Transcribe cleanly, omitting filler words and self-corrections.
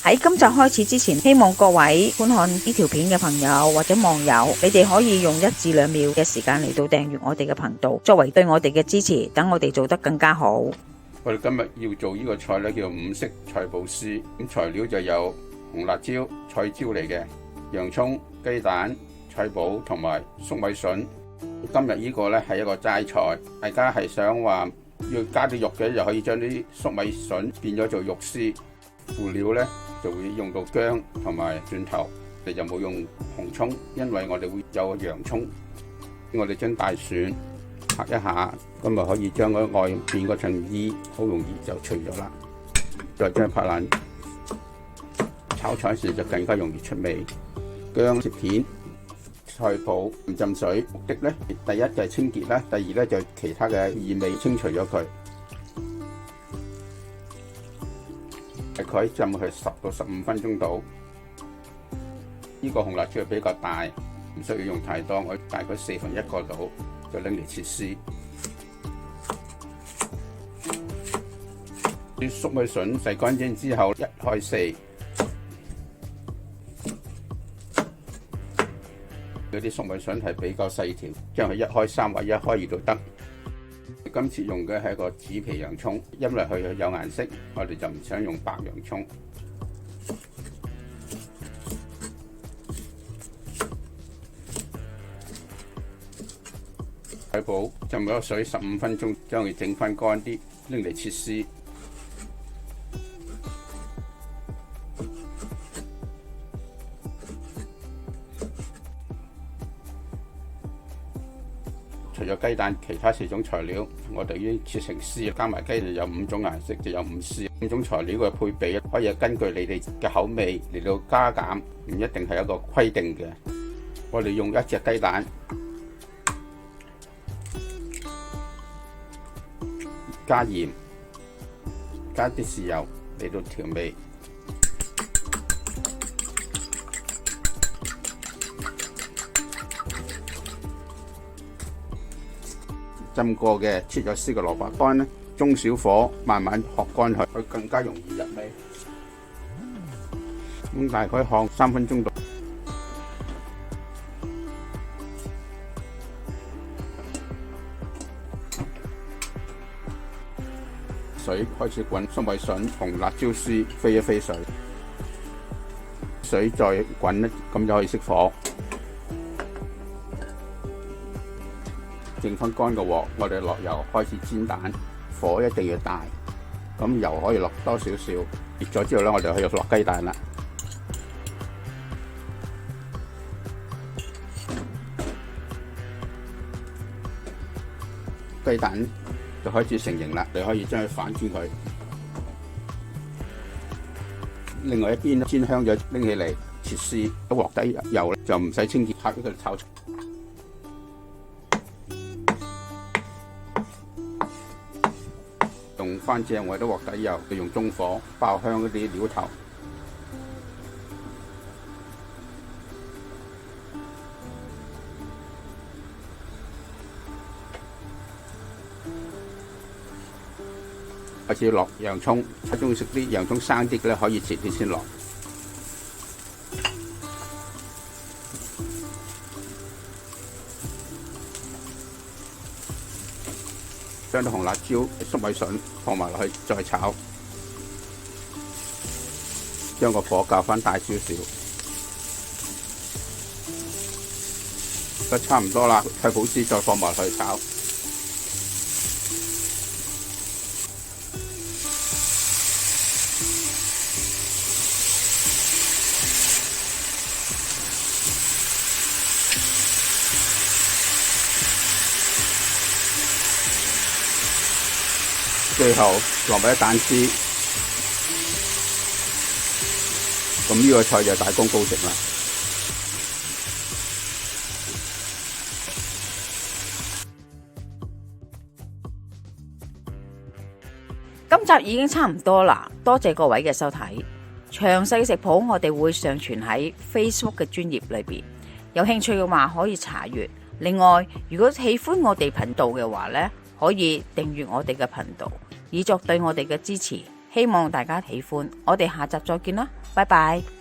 喺今集開始之前，希望各位觀看呢條片嘅朋友或者網友，你哋可以用1至2秒嘅時間嚟到訂閱我哋嘅頻道，作為對我哋嘅支持，等我哋做得更加好。我哋今日要做呢個菜咧，叫做五色菜脯絲。咁材料就有紅辣椒、菜椒嚟嘅，洋葱、雞蛋、菜脯同埋粟米筍。今日呢個咧係一個齋菜，大家係想話要加啲肉嘅，就可以將啲粟米筍變咗做肉絲。輔料咧就會用到薑同埋蒜頭，你就冇用紅葱，因為我哋會有洋葱。我哋將大蒜拍一下，咁咪可以將嗰外邊嗰層衣好容易就除咗啦。再將佢拍爛，炒菜時就更加容易出味。薑切片，菜脯浸水，目的咧第一就係清潔啦，第二咧就係其他嘅異味清除咗佢。大概浸佢10到15分鐘到。呢個紅辣椒比較大，唔需要用太多，我大概1/4個到，就拎嚟切絲。啲粟米筍洗乾淨之後，1開4。嗰啲粟米筍係比較細條，將佢1開3或1開2都得。今次用嘅係一個紫皮洋葱，因為佢有顏色，我哋就唔想用白洋葱。菜脯浸咗水15分鐘，將佢整翻乾啲，拎嚟切絲。除咗雞蛋，其他4種材料我哋已經切成絲，加埋雞就有5種顏色，就有5絲。5種材料嘅配比可以根據你哋嘅口味嚟到加減，唔一定係一個規定嘅。我哋用1隻雞蛋，加鹽，加啲豉油嚟到調味。浸過嘅切咗絲嘅蘿蔔乾咧，中小火慢慢烘乾佢，佢更加容易入味。咁大概烘3分鐘度，水開始滾，粟米筍、紅辣椒絲飛一飛水，水再滾咧，咁就可以熄火。剩翻乾嘅鑊，我哋落油開始煎蛋，火一定要大，咁油可以落多少少，熱咗之後咧，我哋可以落雞蛋啦。雞蛋就開始成型啦，你可以將佢反轉佢。另外一邊煎香咗，拎起嚟切絲，鑊底油咧就唔使清潔，拍呢個炒。用翻正位啲鑊底油，就用中火爆香嗰啲料頭。開始落洋葱，中意食啲洋葱生啲嘅咧，可以遲啲先落。將啲紅辣椒、粟米筍放埋落去，再炒。將個火較翻大少少，都差唔多啦。菜脯絲再放埋去炒。最後落埋啲蛋絲，咁呢個菜就大功告成啦。今集已經差唔多啦，多謝各位嘅收睇。詳細食譜我哋會上傳喺 Facebook 嘅專頁裏邊，有興趣嘅話可以查閱。另外，如果喜歡我哋頻道嘅話呢，可以訂閱我哋嘅頻道，以作對我哋嘅支持。希望大家喜歡。我哋下集再見啦，拜拜。